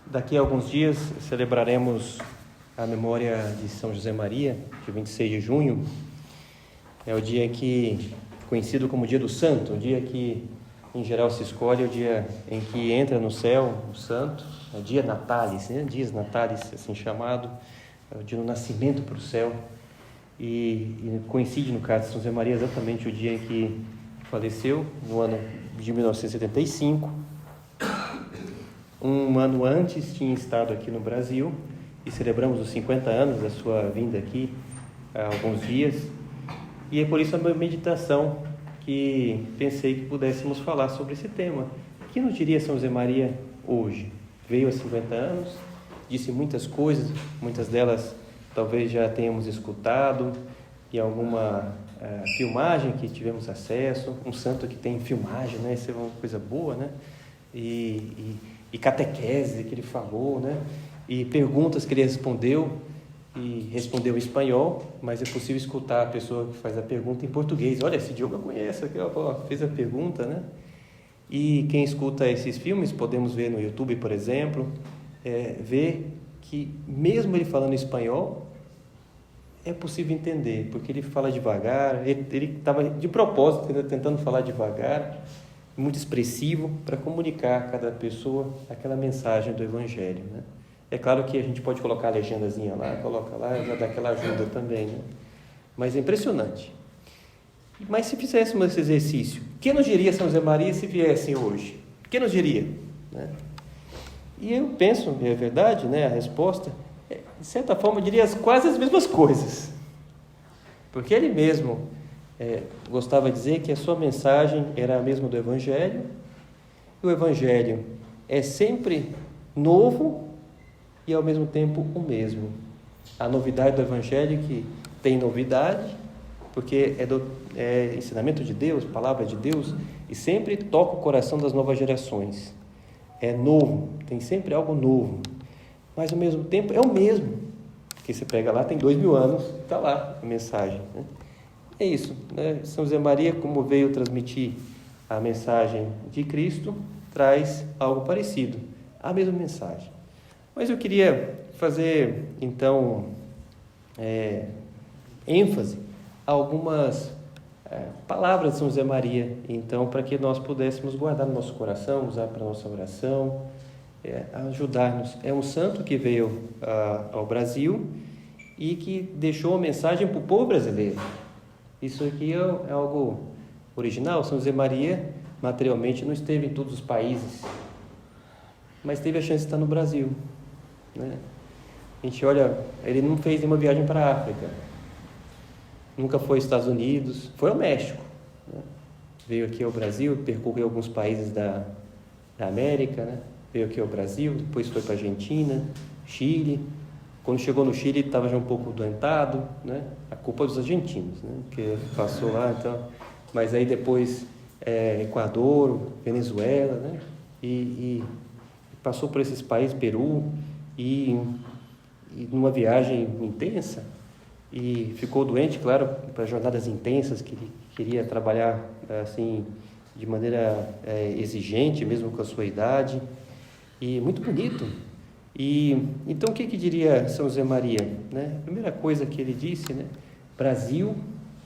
Daqui a alguns dias celebraremos a memória de São José Maria, de 26 de junho. É o dia que, conhecido como Dia do Santo, o dia que, em geral, se escolhe o dia em que entra no céu o santo, é o dia natalis, né? Dias natalis, assim chamado, é o dia do nascimento para o céu. E coincide, no caso de São José Maria, exatamente o dia em que faleceu, no ano de 1975. Um ano antes tinha estado aqui no Brasil e celebramos os 50 anos da sua vinda aqui há alguns dias. E é por isso a minha meditação que pensei que pudéssemos falar sobre esse tema. O que nos diria São José Maria hoje? Veio há 50 anos, disse muitas coisas, muitas delas talvez já tenhamos escutado em alguma filmagem que tivemos acesso, um santo que tem filmagem, né? Isso é uma coisa boa, né? E catequese que ele falou, né? E perguntas que ele respondeu, e respondeu em espanhol, mas é possível escutar a pessoa que faz a pergunta em português. Olha, esse Diogo eu conheço, aqui, ó, fez a pergunta, né? E quem escuta esses filmes, podemos ver no YouTube, por exemplo, ver que mesmo ele falando espanhol, é possível entender, porque ele fala devagar, ele estava de propósito tentando falar devagar, muito expressivo, para comunicar a cada pessoa aquela mensagem do Evangelho, né? É claro que a gente pode colocar a legendazinha lá, coloca lá, já dá aquela ajuda também, né? Mas é impressionante. Mas se fizéssemos esse exercício, o que nos diria São José Maria se viessem hoje? O que nos diria, né? E eu penso, é verdade, né? A resposta, de certa forma, eu diria quase as mesmas coisas. Porque ele mesmo gostava de dizer que a sua mensagem era a mesma do Evangelho, e o Evangelho é sempre novo e ao mesmo tempo o mesmo. A novidade do Evangelho que tem novidade, porque é ensinamento de Deus, palavra de Deus, e sempre toca o coração das novas gerações. É novo, tem sempre algo novo, mas ao mesmo tempo é o mesmo, porque você pega lá, tem 2000 anos, está lá a mensagem, né? É isso, né? São José Maria, como veio transmitir a mensagem de Cristo, traz algo parecido, a mesma mensagem. Mas eu queria fazer, então, ênfase a algumas palavras de São José Maria, então, para que nós pudéssemos guardar no nosso coração, usar para a nossa oração, ajudar-nos. É um santo que veio ao Brasil e que deixou uma mensagem para o povo brasileiro. Isso aqui é algo original. São José Maria, materialmente, não esteve em todos os países, mas teve a chance de estar no Brasil, né? A gente olha, ele não fez nenhuma viagem para a África, nunca foi aos Estados Unidos, foi ao México, né? Veio aqui ao Brasil, percorreu alguns países da América, né? Veio aqui ao Brasil, depois foi para a Argentina, Chile. Quando chegou no Chile, estava já um pouco doentado, né? A culpa dos argentinos, né? Porque passou lá, então. Mas aí depois Equador, Venezuela, né? E passou por esses países, Peru, e numa viagem intensa, e ficou doente, claro, para jornadas intensas, que ele queria trabalhar assim de maneira exigente, mesmo com a sua idade, e muito bonito. E então o que diria São José Maria, né? A primeira coisa que ele disse, né? Brasil,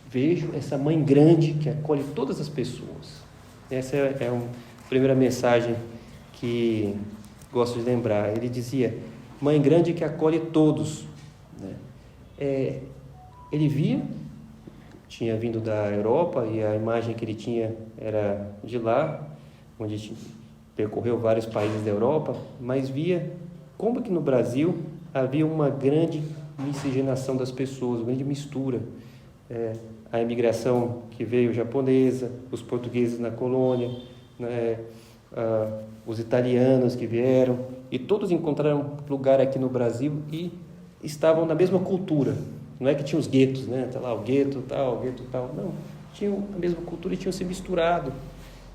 vejo essa mãe grande que acolhe todas as pessoas. Essa é a primeira mensagem que gosto de lembrar. Ele dizia, mãe grande que acolhe todos, né? Ele via, tinha vindo da Europa, e a imagem que ele tinha era de lá, onde percorreu vários países da Europa, mas via como que no Brasil havia uma grande miscigenação das pessoas, uma grande mistura. A imigração que veio japonesa, os portugueses na colônia, né? Os italianos que vieram, e todos encontraram lugar aqui no Brasil e estavam na mesma cultura. Não é que tinha os guetos, né? Tá lá o gueto tal, não. Tinham a mesma cultura e tinham se misturado.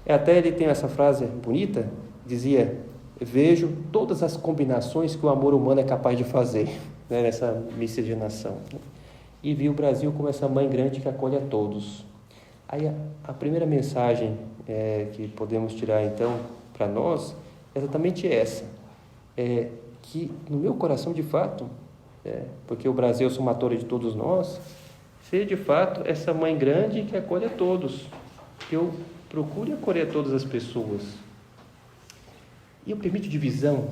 Até ele tem essa frase bonita, dizia, vejo todas as combinações que o amor humano é capaz de fazer, né? Nessa miscigenação. E vi o Brasil como essa mãe grande que acolhe a todos. Aí a primeira mensagem que podemos tirar então para nós é exatamente essa. que no meu coração, de fato, porque o Brasil é o somatório de todos nós, seja de fato essa mãe grande que acolhe a todos, que eu procure acolher todas as pessoas. E eu permito divisão,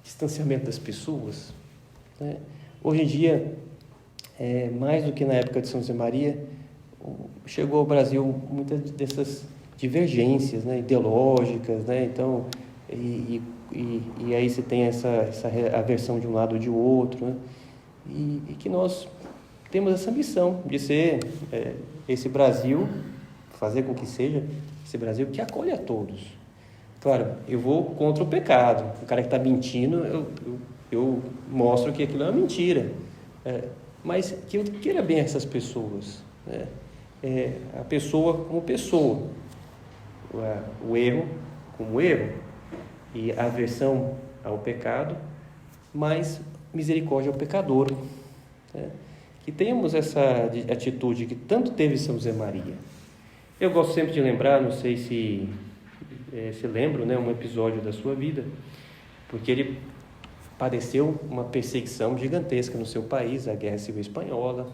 distanciamento das pessoas, né? Hoje em dia, mais do que na época de São José Maria, chegou ao Brasil muitas dessas divergências, né, ideológicas, né? Então, e aí você tem essa aversão de um lado ou de outro, né? E que nós temos essa missão de ser esse Brasil, fazer com que seja esse Brasil que acolhe a todos. Claro, eu vou contra o pecado. O cara que está mentindo, eu mostro que aquilo é uma mentira. Mas que eu queira bem essas pessoas, né? A pessoa como pessoa, o erro como erro, e a aversão ao pecado, mas misericórdia ao pecador, né? Que tenhamos essa atitude que tanto teve São José Maria. Eu gosto sempre de lembrar, não sei se lembram, né, um episódio da sua vida, porque ele padeceu uma perseguição gigantesca no seu país, a Guerra Civil Espanhola,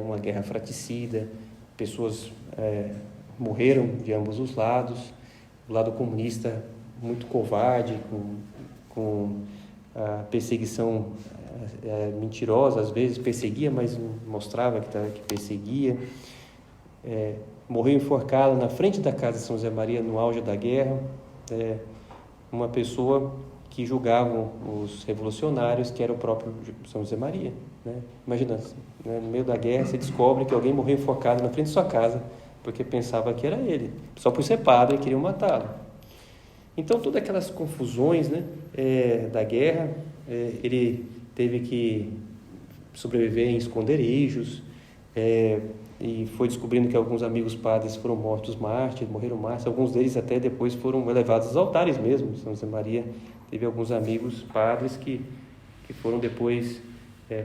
uma guerra fratricida, pessoas morreram de ambos os lados, o lado comunista muito covarde, com a perseguição mentirosa, às vezes perseguia, mas mostrava que perseguia. Morreu enforcado na frente da casa de São José Maria no auge da guerra, uma pessoa que julgavam os revolucionários que era o próprio São José Maria, né? Imagina, né, no meio da guerra você descobre que alguém morreu enforcado na frente de sua casa porque pensava que era ele, só por ser padre queriam matá-lo. Então todas aquelas confusões, né, da guerra, ele teve que sobreviver em esconderijos, e foi descobrindo que alguns amigos padres foram mortos mártires, morreram mártires, alguns deles até depois foram elevados aos altares mesmo. São José Maria teve alguns amigos padres que foram depois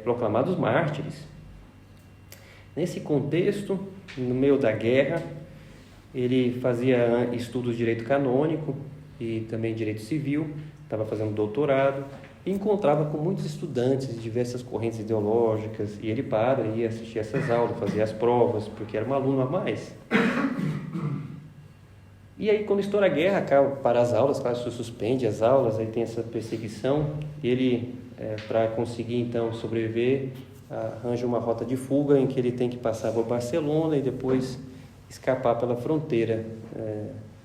proclamados mártires. Nesse contexto, no meio da guerra, ele fazia estudos de direito canônico e também direito civil, estava fazendo doutorado, e encontrava com muitos estudantes de diversas correntes ideológicas, e ele ia assistir essas aulas, fazia as provas, porque era um aluno a mais. E aí, quando estoura a guerra, acaba para as aulas, claro, se suspende as aulas, aí tem essa perseguição, ele, para conseguir então sobreviver, arranja uma rota de fuga em que ele tem que passar por Barcelona e depois escapar pela fronteira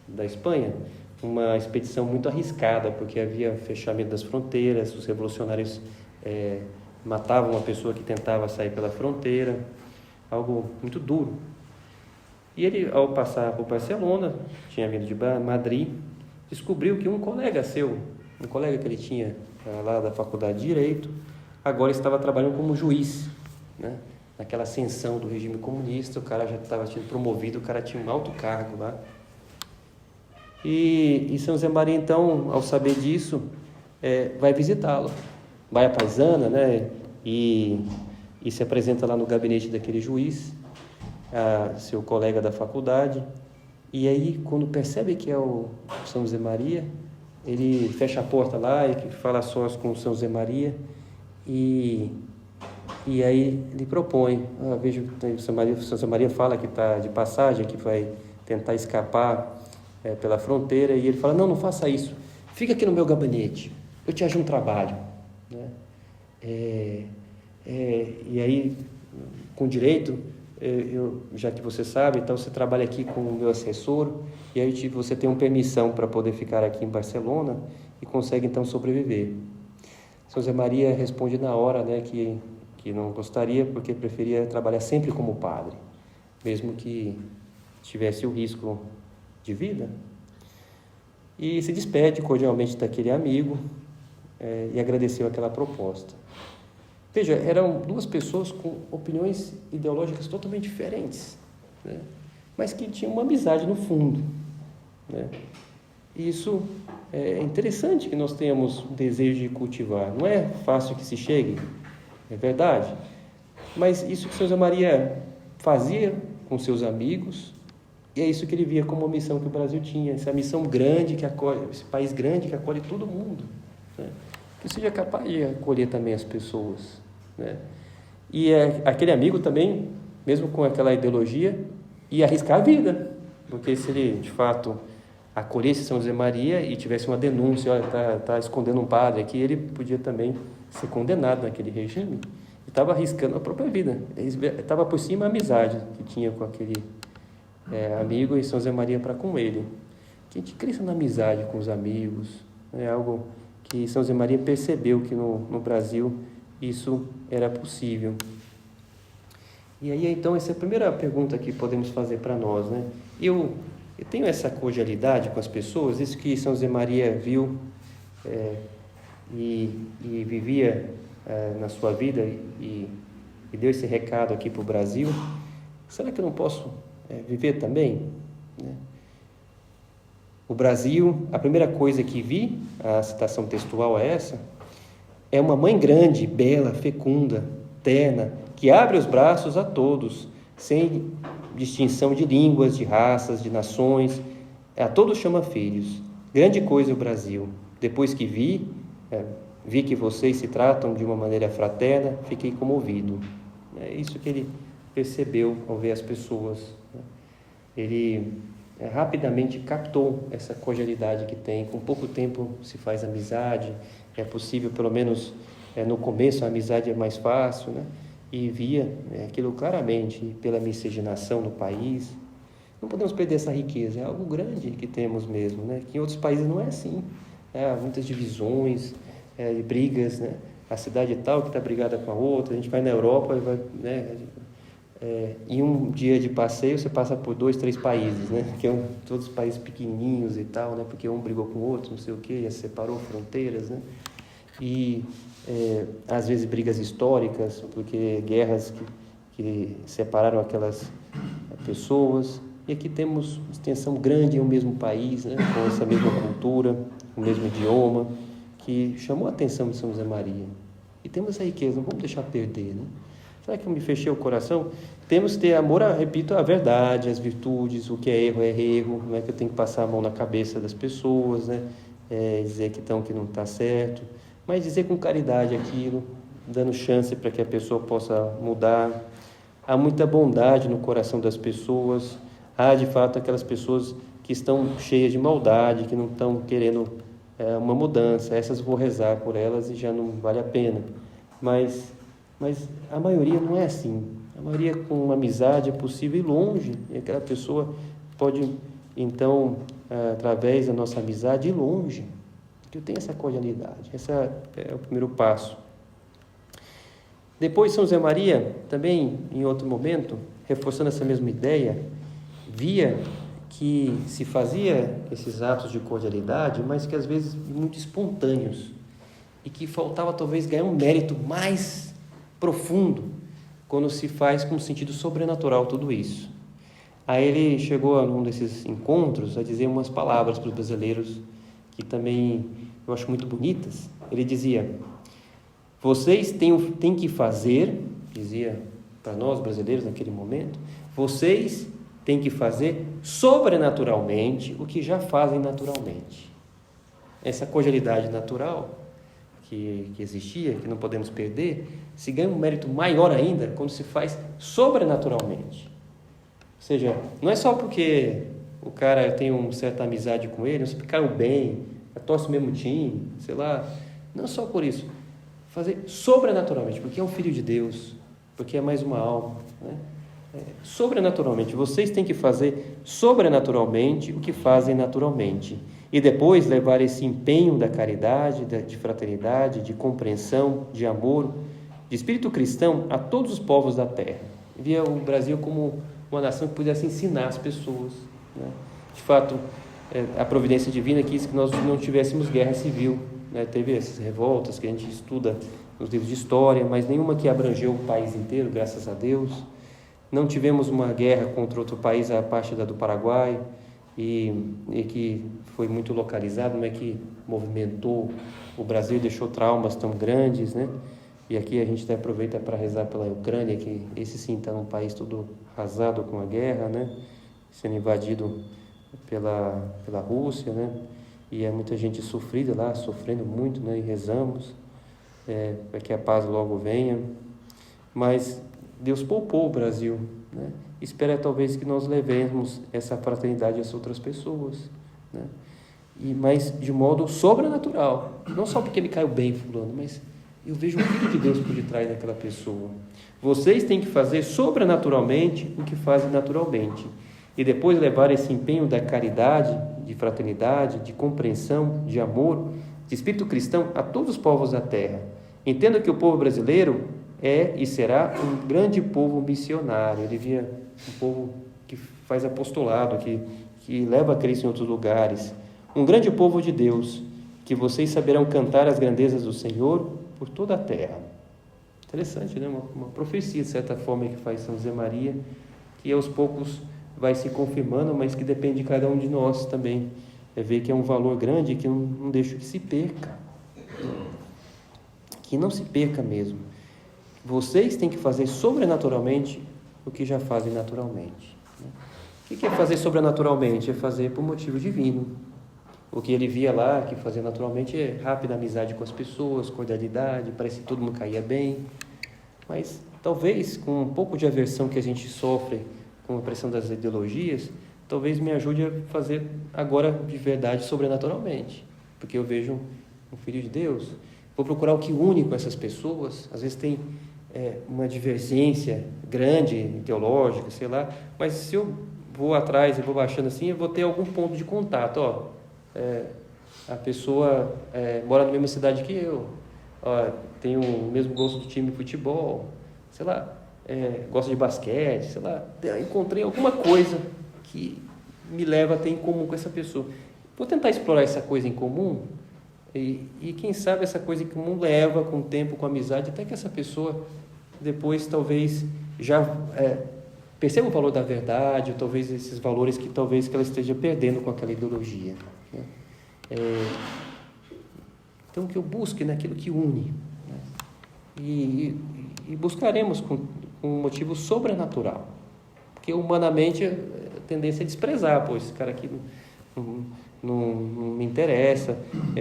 da Espanha. Uma expedição muito arriscada, porque havia fechamento das fronteiras, os revolucionários matavam uma pessoa que tentava sair pela fronteira, algo muito duro. E ele, ao passar por Barcelona, tinha vindo de Madrid, descobriu que um colega que ele tinha lá da Faculdade de Direito, agora estava trabalhando como juiz, né? Naquela ascensão do regime comunista, o cara já estava sendo promovido, o cara tinha um alto cargo lá. E São José Maria, então, ao saber disso, vai visitá-lo, vai à paisana, né? E se apresenta lá no gabinete daquele juiz, seu colega da faculdade. E aí, quando percebe que é o São José Maria, ele fecha a porta lá e fala sós com o São José Maria, e aí ele propõe, vejo que o São José Maria fala que está de passagem, que vai tentar escapar pela fronteira, e ele fala, não faça isso, fica aqui no meu gabinete, eu te ajudo um trabalho, né? E aí, com direito, já que você sabe, então você trabalha aqui com o meu assessor, e aí você tem uma permissão para poder ficar aqui em Barcelona e consegue então sobreviver. São José Maria responde na hora, né, que não gostaria, porque preferia trabalhar sempre como padre, mesmo que tivesse o risco de vida, e se despede cordialmente daquele amigo e agradeceu aquela proposta. Veja, eram duas pessoas com opiniões ideológicas totalmente diferentes, né? Mas que tinham uma amizade no fundo, né? E isso é interessante que nós tenhamos o desejo de cultivar. Não é fácil que se chegue, é verdade, mas isso que São José Maria fazia com seus amigos, e é isso que ele via como uma missão que o Brasil tinha, essa missão grande que acolhe, esse país grande que acolhe todo mundo, né? Que seja capaz de acolher também as pessoas, né? E aquele amigo também, mesmo com aquela ideologia, ia arriscar a vida, porque se ele, de fato, acolhesse São José Maria e tivesse uma denúncia, olha, tá escondendo um padre aqui, ele podia também ser condenado naquele regime. E estava arriscando a própria vida. Estava por cima a amizade que tinha com aquele amigo e São José Maria para com ele. Que a gente cresça na amizade com os amigos, é algo que São José Maria percebeu que no Brasil isso era possível. E aí, então, essa é a primeira pergunta que podemos fazer para nós, né? Eu tenho essa cordialidade com as pessoas, isso que São José Maria viu e vivia na sua vida e deu esse recado aqui para o Brasil. Será que eu não posso viver também, né? O Brasil, a primeira coisa que vi, a citação textual é essa, é uma mãe grande, bela, fecunda, terna, que abre os braços a todos, sem distinção de línguas, de raças, de nações, a todos chama filhos. Grande coisa o Brasil. Depois que vi que vocês se tratam de uma maneira fraterna, fiquei comovido. É isso que ele percebeu ao ver as pessoas. Ele rapidamente captou essa cordialidade que tem. Com pouco tempo se faz amizade, é possível, pelo menos no começo, a amizade é mais fácil, né? E via aquilo claramente pela miscigenação no país. Não podemos perder essa riqueza, é algo grande que temos mesmo, né? Que em outros países não é assim. Há muitas divisões, brigas, né? A cidade tal que está brigada com a outra, a gente vai na Europa e vai, né? Em um dia de passeio você passa por 2, 3 países, né? Que todos países pequenininhos e tal, né? Porque um brigou com o outro, não sei o quê, já separou fronteiras, né? E às vezes brigas históricas, porque guerras que separaram aquelas pessoas. E aqui temos extensão grande em um mesmo país, né? Com essa mesma cultura, o mesmo idioma, que chamou a atenção de São José Maria. E temos essa riqueza, não vamos deixar perder, né? Será que eu me fechei o coração? Temos que ter amor, repito, à verdade, às virtudes, o que é erro, não é que eu tenho que passar a mão na cabeça das pessoas, né? Dizer que não está certo, mas dizer com caridade aquilo, dando chance para que a pessoa possa mudar. Há muita bondade no coração das pessoas, há de fato aquelas pessoas que estão cheias de maldade, que não estão querendo uma mudança, essas vou rezar por elas e já não vale a pena, mas a maioria não é assim. A maioria com amizade é possível ir longe, e aquela pessoa pode, então, através da nossa amizade, ir longe, porque eu tenho essa cordialidade. Esse é o primeiro passo. Depois, São José Maria, também em outro momento, reforçando essa mesma ideia, via que se fazia esses atos de cordialidade, mas que às vezes muito espontâneos, e que faltava talvez ganhar um mérito mais profundo quando se faz com sentido sobrenatural tudo isso. Aí ele chegou num desses encontros a dizer umas palavras para os brasileiros que também eu acho muito bonitas. Ele dizia: vocês têm que fazer, dizia para nós brasileiros naquele momento, vocês têm que fazer sobrenaturalmente o que já fazem naturalmente. Essa cordialidade natural que existia, que não podemos perder, se ganha um mérito maior ainda quando se faz sobrenaturalmente. Ou seja, não é só porque o cara tem uma certa amizade com ele, não é só porque caiu bem, torce o mesmo time, sei lá, não só por isso. Fazer sobrenaturalmente, porque é um filho de Deus, porque é mais uma alma, né? Sobrenaturalmente, vocês têm que fazer sobrenaturalmente o que fazem naturalmente. E depois levar esse empenho da caridade, de fraternidade, de compreensão, de amor, de espírito cristão a todos os povos da terra. Via o Brasil como uma nação que pudesse ensinar as pessoas, né? De fato, a providência divina quis que nós não tivéssemos guerra civil, né? Teve essas revoltas que a gente estuda nos livros de história, mas nenhuma que abrangeu o país inteiro, graças a Deus. Não tivemos uma guerra contra outro país, a parte do Paraguai, e que foi muito localizado, não é que movimentou o Brasil e deixou traumas tão grandes, né? E aqui a gente até aproveita para rezar pela Ucrânia, que esse sim está num país todo arrasado com a guerra, né? Sendo invadido pela Rússia, né? e é muita gente sofrida lá, sofrendo muito, né? E rezamos para que a paz logo venha. Mas Deus poupou o Brasil, né? Espera talvez que nós levemos essa fraternidade às outras pessoas, né? Mas de modo sobrenatural, não só porque ele caiu bem, fulano, mas eu vejo um Filho de Deus por detrás daquela pessoa. Vocês têm que fazer sobrenaturalmente o que fazem naturalmente, e depois levar esse empenho da caridade, de fraternidade, de compreensão, de amor, de espírito cristão a todos os povos da terra. Entenda que o povo brasileiro é e será um grande povo missionário. Ele via um povo que faz apostolado, que leva a Cristo em outros lugares. Um grande povo de Deus, que vocês saberão cantar as grandezas do Senhor por toda a terra. Interessante, né? Uma profecia, de certa forma, que faz São José Maria, que aos poucos vai se confirmando, mas que depende de cada um de nós também. É ver que é um valor grande, que não deixa que se perca. Que não se perca mesmo. Vocês têm que fazer sobrenaturalmente o que já fazem naturalmente. O que é fazer sobrenaturalmente? É fazer por motivo divino. O que ele via lá, que fazia naturalmente, é rápida amizade com as pessoas, cordialidade, parece que todo mundo caía bem. Mas talvez com um pouco de aversão que a gente sofre com a pressão das ideologias, talvez me ajude a fazer agora de verdade sobrenaturalmente. Porque eu vejo um Filho de Deus, vou procurar o que une com essas pessoas. Às vezes tem uma divergência grande, teológica, sei lá, mas se eu vou atrás e vou baixando assim, eu vou ter algum ponto de contato. A pessoa mora na mesma cidade que eu, tem o mesmo gosto do time de futebol, sei lá, gosta de basquete, sei lá, encontrei alguma coisa que me leva a ter em comum com essa pessoa. Vou tentar explorar essa coisa em comum e quem sabe essa coisa em comum leva com o tempo, com a amizade, até que essa pessoa depois talvez já perceba o valor da verdade, ou talvez esses valores que talvez que ela esteja perdendo com aquela ideologia, né? Então que eu busque naquilo que une, né? E buscaremos com um motivo sobrenatural, porque humanamente a tendência é desprezar, pois esse cara aqui não me interessa,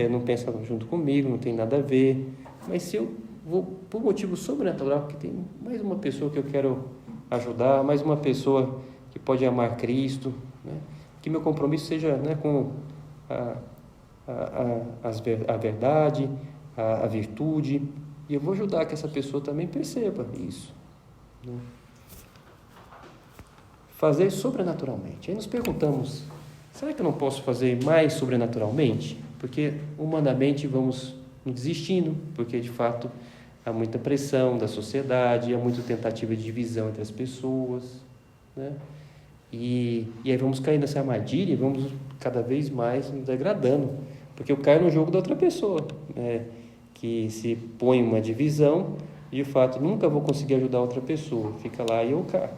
não pensa junto comigo, não tem nada a ver. Mas se eu vou por motivo sobrenatural, porque tem mais uma pessoa que eu quero ajudar, mais uma pessoa que pode amar Cristo, né? Que meu compromisso seja, né, com a verdade, a virtude, e eu vou ajudar que essa pessoa também perceba isso, né? Fazer sobrenaturalmente. Aí nos perguntamos, será que eu não posso fazer mais sobrenaturalmente? Porque humanamente vamos desistindo, porque de fato há muita pressão da sociedade, há muita tentativa de divisão entre as pessoas, né? E aí vamos cair nessa armadilha e vamos cada vez mais nos degradando, porque eu caio no jogo da outra pessoa, né? Que se põe uma divisão, de fato nunca vou conseguir ajudar outra pessoa, fica lá e eu caio.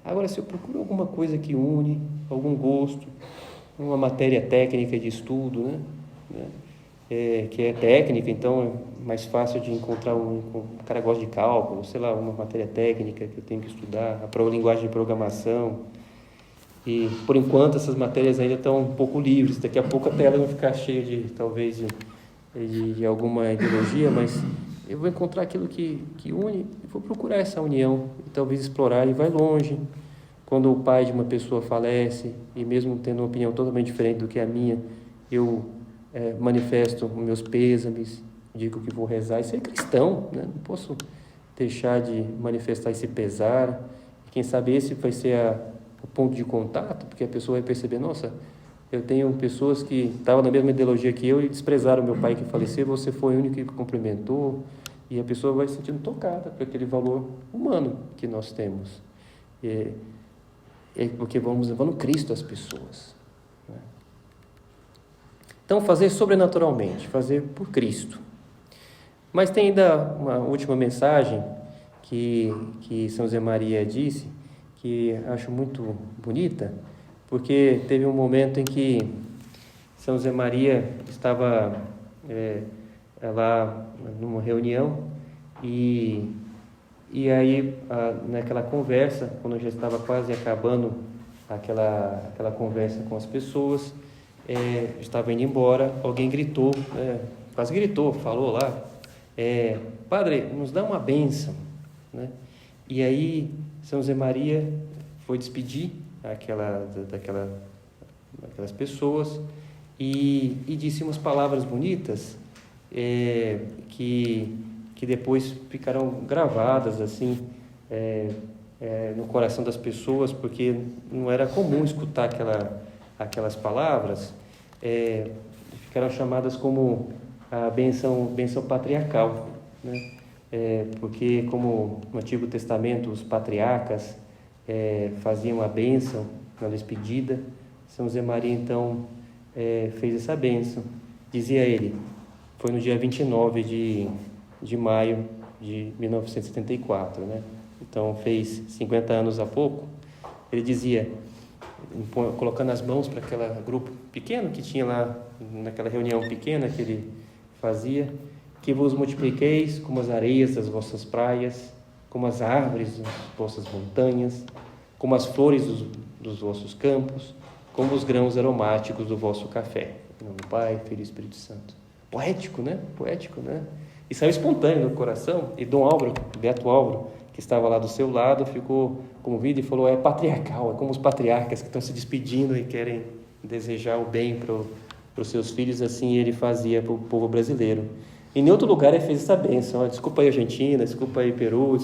Agora, se eu procuro alguma coisa que une, algum gosto, uma matéria técnica de estudo, né? Que é técnica, então é mais fácil de encontrar um cara que gosta de cálculo, sei lá, uma matéria técnica que eu tenho que estudar, a linguagem de programação. E, por enquanto, essas matérias ainda estão um pouco livres. Daqui a pouco a tela vai ficar cheia talvez de alguma ideologia, mas eu vou encontrar aquilo que une e vou procurar essa união e talvez explorar e vai longe. Quando o pai de uma pessoa falece e mesmo tendo uma opinião totalmente diferente do que a minha, eu manifesto os meus pêsames, digo que vou rezar e ser cristão, né? Não posso deixar de manifestar esse pesar. Quem sabe esse vai ser o ponto de contato, porque a pessoa vai perceber, nossa, eu tenho pessoas que estavam na mesma ideologia que eu e desprezaram meu pai que faleceu, você foi o único que cumprimentou, e a pessoa vai se sentindo tocada por aquele valor humano que nós temos. Porque vamos levando Cristo às pessoas, né? Então, fazer sobrenaturalmente, fazer por Cristo. Mas tem ainda uma última mensagem que São José Maria disse, que acho muito bonita, porque teve um momento em que São José Maria estava lá numa reunião e aí naquela conversa, quando já estava quase acabando aquela conversa com as pessoas, estava indo embora, alguém gritou, quase gritou, falou lá, Padre, nos dá uma bênção, né? E aí São José Maria foi despedir daquelas pessoas e disse umas palavras bonitas que depois ficaram gravadas assim no coração das pessoas, porque não era comum escutar aquelas palavras. Ficaram chamadas como a bênção patriarcal, né? Porque como no Antigo Testamento os patriarcas faziam a bênção na despedida, São José Maria então fez essa bênção. Dizia ele, foi no dia 29 de maio de 1974, né? Então fez 50 anos há pouco. Ele dizia, colocando as mãos para aquele grupo pequeno que tinha lá, naquela reunião pequena que ele fazia, que vos multipliqueis como as areias das vossas praias, como as árvores das vossas montanhas, como as flores dos vossos campos, como os grãos aromáticos do vosso café. Em nome do Pai, Filho e Espírito Santo. Poético, né? Poético, né? E saiu espontâneo no coração. E Dom Álvaro, Beato Álvaro, que estava lá do seu lado, ficou comovido e falou, patriarcal, é como os patriarcas que estão se despedindo e querem desejar o bem para os seus filhos, assim ele fazia para o povo brasileiro. E em outro lugar ele fez essa bênção, desculpa aí Argentina, desculpa aí Peru,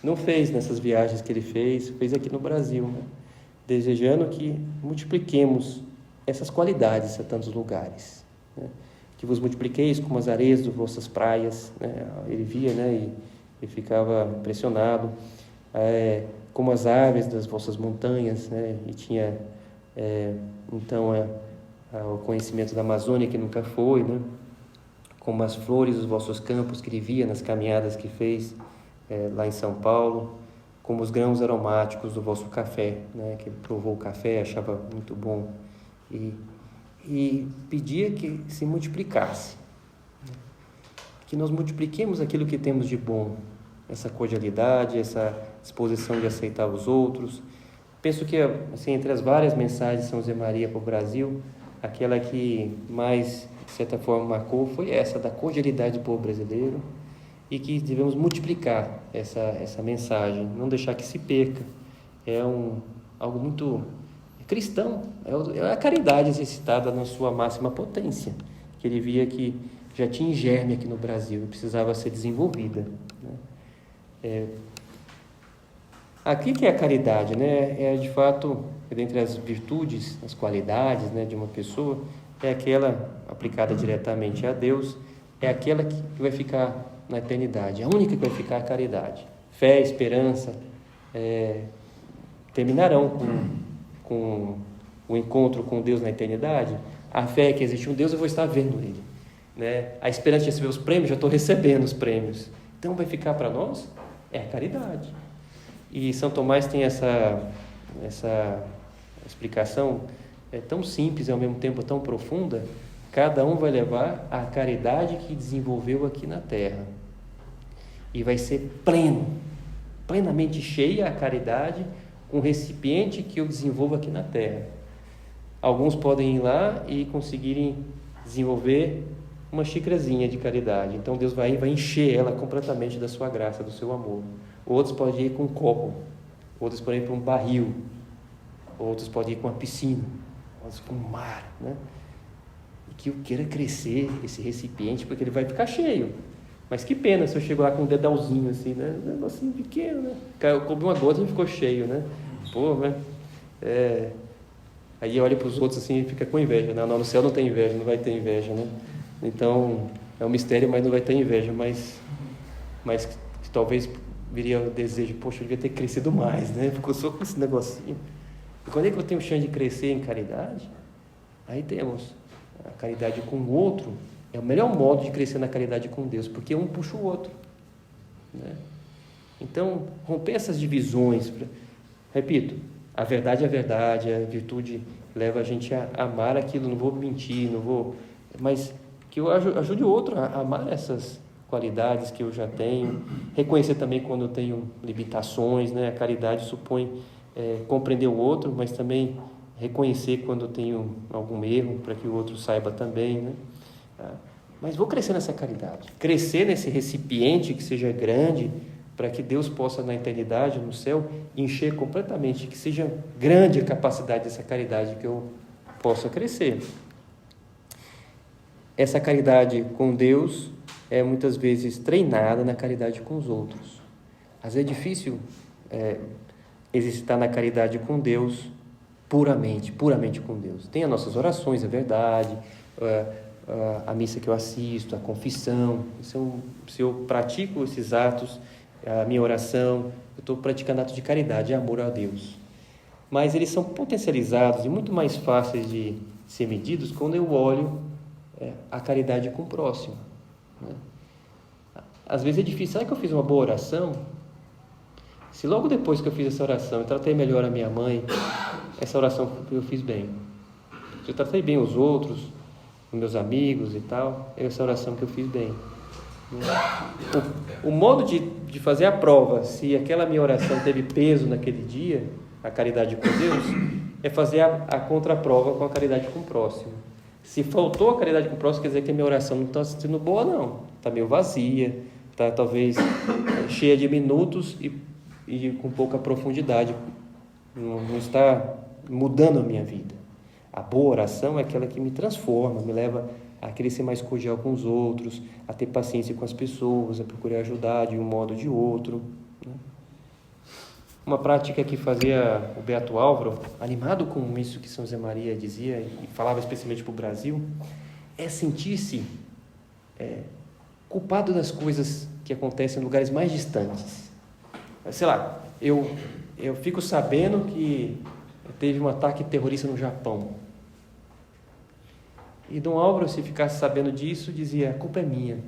não fez nessas viagens que ele fez aqui no Brasil, né? Desejando que multipliquemos essas qualidades a tantos lugares, né? Que vos multipliqueis como as areias das vossas praias, né? Ele via, né? E ficava impressionado, como as árvores das vossas montanhas, né? E tinha então o conhecimento da Amazônia que nunca foi, né? Como as flores dos vossos campos que ele via nas caminhadas que fez lá em São Paulo, como os grãos aromáticos do vosso café, né? Que ele provou o café, achava muito bom e pedia que se multiplicasse, que nós multipliquemos aquilo que temos de bom, essa cordialidade, essa disposição de aceitar os outros. Penso que, assim, entre as várias mensagens de São José Maria para o Brasil, aquela que mais, de certa forma, marcou foi essa, da cordialidade do povo brasileiro, e que devemos multiplicar essa mensagem, não deixar que se perca. Algo muito cristão, é a caridade exercitada na sua máxima potência, que ele via que já tinha germe aqui no Brasil e precisava ser desenvolvida, né? Aqui que é a caridade, né? De fato, dentre as virtudes, as qualidades, né, de uma pessoa, é aquela aplicada diretamente a Deus, é aquela que vai ficar na eternidade, a única que vai ficar é a caridade. Fé, esperança, terminarão com o encontro com Deus na eternidade. A fé é que existe um Deus, eu vou estar vendo Ele, né? A esperança de receber os prêmios, já estou recebendo os prêmios. Então vai ficar para nós a caridade. E São Tomás tem essa explicação tão simples e ao mesmo tempo tão profunda. Cada um vai levar a caridade que desenvolveu aqui na terra e vai ser plenamente cheia a caridade com o recipiente que eu desenvolvo aqui na terra. Alguns podem ir lá e conseguirem desenvolver uma xícarazinha de caridade, então Deus vai encher ela completamente da sua graça, do seu amor. Outros podem ir com um copo, outros podem ir para um barril, outros podem ir com uma piscina, outros com um mar, né? E que eu queira crescer esse recipiente, porque ele vai ficar cheio. Mas que pena se eu chego lá com um dedalzinho assim, né? Um negocinho pequeno, né? Eu comi uma gota e ficou cheio, né? Pô, né? Aí olha para os outros assim e fica com inveja, né? Não, no céu não tem inveja, não vai ter inveja, né? Então, é um mistério, mas não vai ter inveja, mas que talvez viria o desejo, poxa, eu devia ter crescido mais, né? Porque eu sou com esse negocinho. E quando é que eu tenho chance de crescer em caridade? Aí temos a caridade com o outro, é o melhor modo de crescer na caridade com Deus, porque um puxa o outro, né? Então, romper essas divisões, repito, a verdade é a verdade, a virtude leva a gente a amar aquilo, não vou mentir, mas que eu ajude o outro a amar essas qualidades que eu já tenho, reconhecer também quando eu tenho limitações, né? A caridade supõe compreender o outro, mas também reconhecer quando eu tenho algum erro, para que o outro saiba também, né? Mas vou crescer nessa caridade, crescer nesse recipiente que seja grande, para que Deus possa, na eternidade, no céu, encher completamente, que seja grande a capacidade dessa caridade, que eu possa crescer. Essa caridade com Deus é muitas vezes treinada na caridade com os outros. Às vezes é difícil exercitar na caridade com Deus puramente com Deus. Tem as nossas orações, é verdade, a missa que eu assisto, a confissão. Se eu pratico esses atos, a minha oração, eu estou praticando atos de caridade, amor a Deus. Mas eles são potencializados e muito mais fáceis de ser medidos quando eu olho a caridade com o próximo, né? Às vezes é difícil. Será que eu fiz uma boa oração? Se logo depois que eu fiz essa oração eu tratei melhor a minha mãe, essa oração eu fiz bem. Se eu tratei bem os outros, os meus amigos e tal, essa oração que eu fiz bem. O modo de fazer a prova, se aquela minha oração teve peso naquele dia, a caridade com Deus, é fazer a contraprova com a caridade com o próximo. Se faltou a caridade com o próximo, quer dizer que a minha oração não está sendo boa, não. Está meio vazia, está talvez cheia de minutos e com pouca profundidade. Não está mudando a minha vida. A boa oração é aquela que me transforma, me leva a querer ser mais cordial com os outros, a ter paciência com as pessoas, a procurar ajudar de um modo ou de outro, né? Uma prática que fazia o Beato Álvaro, animado com isso que São José Maria dizia e falava especialmente para o Brasil, é sentir-se culpado das coisas que acontecem em lugares mais distantes. Sei lá, eu fico sabendo que teve um ataque terrorista no Japão. E Dom Álvaro, se ficasse sabendo disso, dizia: a culpa é minha.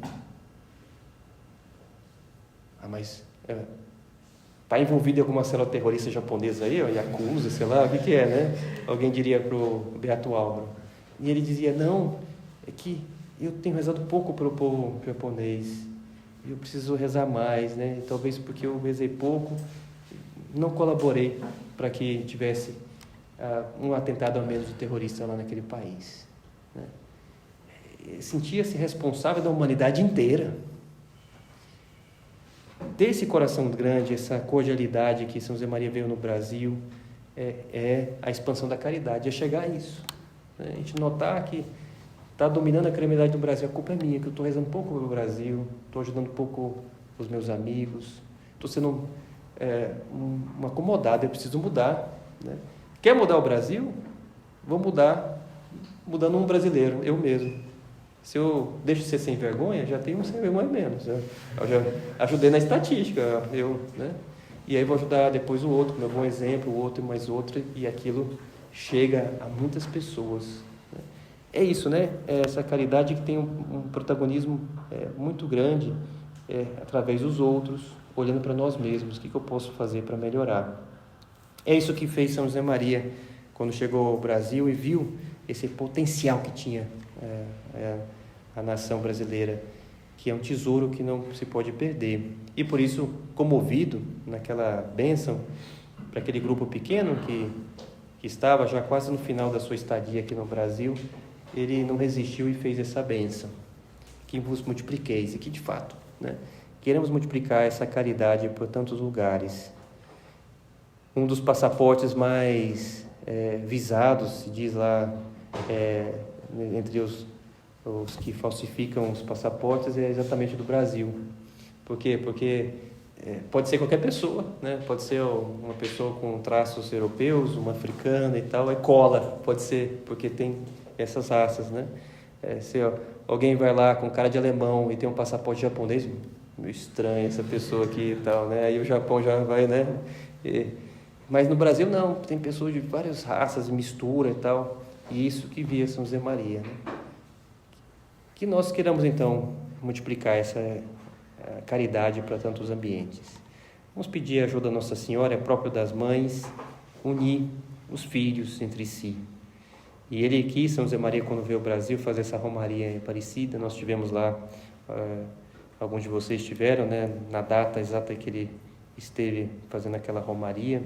Mas está envolvido em alguma célula terrorista japonesa aí, Yakuza, sei lá, o que é, né? Alguém diria para o Beato Álvaro. E ele dizia: não, é que eu tenho rezado pouco pelo povo japonês, eu preciso rezar mais, né? Talvez porque eu rezei pouco, não colaborei para que tivesse um atentado a menos de terrorista lá naquele país, né? Sentia-se responsável da humanidade inteira. Ter esse coração grande, essa cordialidade que São José Maria veio no Brasil, é a expansão da caridade, é chegar a isso, né? A gente notar que está dominando a caridade do Brasil, a culpa é minha, que eu estou rezando pouco pelo Brasil, estou ajudando pouco os meus amigos, estou sendo um acomodado, eu preciso mudar, né? Quer mudar o Brasil? Vou mudando um brasileiro, eu mesmo. Se eu deixo de ser sem vergonha, já tenho um sem vergonha menos. Eu já ajudei na estatística, né? E aí vou ajudar depois o outro, com meu bom exemplo, o outro e mais outro, e aquilo chega a muitas pessoas, né? É isso, né? É essa caridade que tem um protagonismo muito grande através dos outros, olhando para nós mesmos, o que eu posso fazer para melhorar. É isso que fez São José Maria quando chegou ao Brasil e viu esse potencial que tinha a nação brasileira, que é um tesouro que não se pode perder. E por isso, comovido naquela bênção para aquele grupo pequeno que estava já quase no final da sua estadia aqui no Brasil, ele não resistiu e fez essa bênção: que vos multipliqueis. E que de fato, né, queremos multiplicar essa caridade por tantos lugares. Um dos passaportes mais visados, se diz lá, entre os que falsificam os passaportes, é exatamente do Brasil. Por quê? Porque pode ser qualquer pessoa, né? Pode ser uma pessoa com traços europeus, uma africana e tal, cola, pode ser, porque tem essas raças, né? Se alguém vai lá com cara de alemão e tem um passaporte japonês, meio estranho essa pessoa aqui e tal, né? Aí o Japão já vai, né? Mas no Brasil não, tem pessoas de várias raças, mistura e tal, e isso que via São José Maria, né? Que nós queiramos então multiplicar essa caridade para tantos ambientes. Vamos pedir a ajuda da Nossa Senhora, é próprio das mães, unir os filhos entre si. E ele aqui, São José Maria, quando veio ao Brasil fazer essa romaria em Aparecida, nós tivemos lá, alguns de vocês estiveram, né, na data exata que ele esteve fazendo aquela romaria.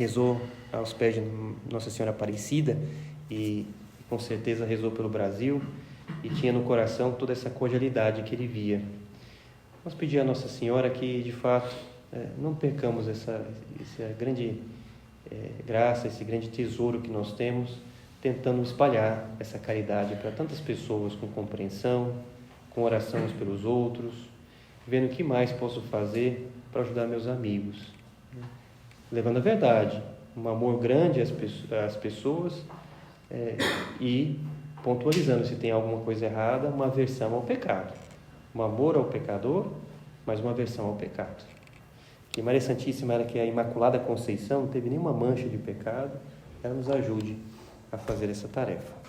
rezou aos pés de Nossa Senhora Aparecida e com certeza rezou pelo Brasil e tinha no coração toda essa cordialidade que ele via. Nós pedimos a Nossa Senhora que, de fato, não percamos essa grande graça, esse grande tesouro que nós temos, tentando espalhar essa caridade para tantas pessoas com compreensão, com oração uns pelos outros, vendo o que mais posso fazer para ajudar meus amigos, levando a verdade, um amor grande às pessoas e pontualizando se tem alguma coisa errada, uma aversão ao pecado, um amor ao pecador, mas uma aversão ao pecado. Que Maria Santíssima, ela que é a Imaculada Conceição, não teve nenhuma mancha de pecado, ela nos ajude a fazer essa tarefa.